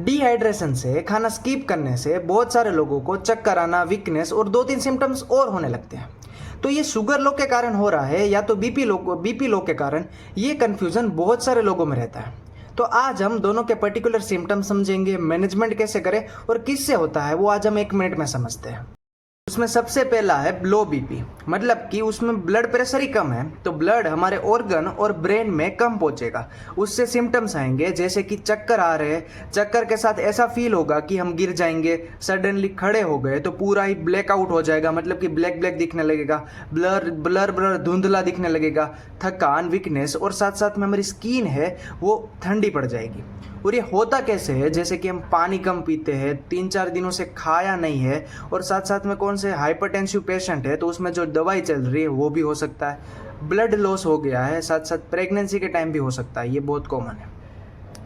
Dehydration से, खाना skip करने से बहुत सारे लोगों को चक्कर आना, वीकनेस और 2-3 सिम्टम्स और होने लगते हैं। तो ये शुगर लो के कारण हो रहा है या तो बीपी लो के कारण, ये कन्फ्यूज़न बहुत सारे लोगों में रहता है। तो आज हम दोनों के पर्टिकुलर सिम्टम्स समझेंगे, मैनेजमेंट कैसे करें और किससे होता है वो आज हम 1 मिनट में समझते हैं। उसमें सबसे पहला है लो बीपी, मतलब कि उसमें ब्लड प्रेशर ही कम है तो ब्लड हमारे ऑर्गन और ब्रेन में कम पहुंचेगा। उससे सिम्टम्स आएंगे जैसे कि चक्कर आ रहे हैं, चक्कर के साथ ऐसा फील होगा कि हम गिर जाएंगे, सडनली खड़े हो गए तो पूरा ही ब्लैकआउट हो जाएगा, मतलब कि ब्लैक ब्लैक दिखने लगेगा, ब्लर ब्लर ब्लर धुंधला दिखने लगेगा, थकान, वीकनेस और साथ साथ में हमारी स्किन है वो ठंडी पड़ जाएगी। और ये होता कैसे है, जैसे कि हम पानी कम पीते हैं, 3-4 दिनों से खाया नहीं है और साथ साथ में कौन से हाइपरटेंसिव पेशेंट है तो उसमें जो दवाई चल रही है वो भी हो सकता है, ब्लड लॉस हो गया है, साथ साथ प्रेगनेंसी के टाइम भी हो सकता है, ये बहुत कॉमन है।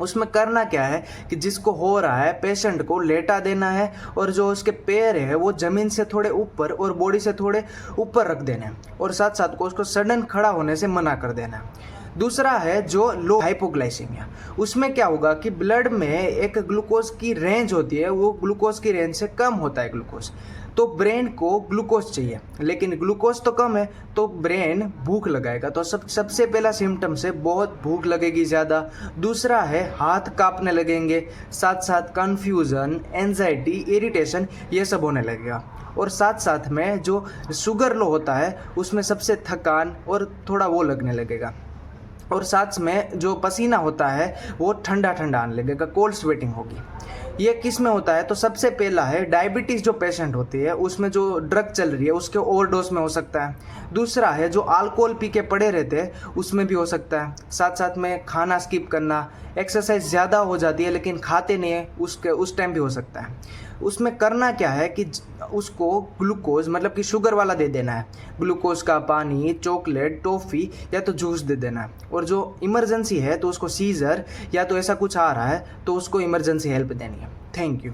उसमें करना क्या है कि जिसको हो रहा है पेशेंट को लेटा देना है और जो उसके पैर है वो ज़मीन से थोड़े ऊपर और बॉडी से थोड़े ऊपर रख देना है और साथ साथ को उसको सडन खड़ा होने से मना कर देना है। दूसरा है जो लो हाइपोग्लाइसीमिया, उसमें क्या होगा कि ब्लड में एक ग्लूकोज की रेंज होती है, वो ग्लूकोज की रेंज से कम होता है ग्लूकोज, तो ब्रेन को ग्लूकोज चाहिए लेकिन ग्लूकोज तो कम है तो ब्रेन भूख लगाएगा। तो सबसे पहला सिम्टम्स है बहुत भूख लगेगी ज़्यादा। दूसरा है हाथ कांपने लगेंगे, साथ साथ कन्फ्यूज़न, एंजाइटी, इरिटेशन, ये सब होने लगेगा। और साथ साथ में जो शुगर लो होता है उसमें सबसे थकान और थोड़ा वो लगने लगेगा और साथ में जो पसीना होता है वो ठंडा ठंडा आने लगेगा, कोल्ड स्वेटिंग होगी। ये किस में होता है तो सबसे पहला है डायबिटीज़ जो पेशेंट होती है उसमें जो ड्रग चल रही है उसके ओवरडोज में हो सकता है। दूसरा है जो अल्कोहल पी के पड़े रहते हैं उसमें भी हो सकता है। साथ साथ में खाना स्किप करना, एक्सरसाइज ज़्यादा हो जाती है लेकिन खाते नहीं है उस टाइम भी हो सकता है। उसमें करना क्या है कि उसको ग्लूकोज मतलब कि शुगर वाला दे देना है, ग्लूकोज का पानी, चॉकलेट, टॉफ़ी या तो जूस दे देना है। और जो इमरजेंसी है तो उसको सीजर या तो ऐसा कुछ आ रहा है तो उसको इमरजेंसी हेल्प देनी है। Thank you.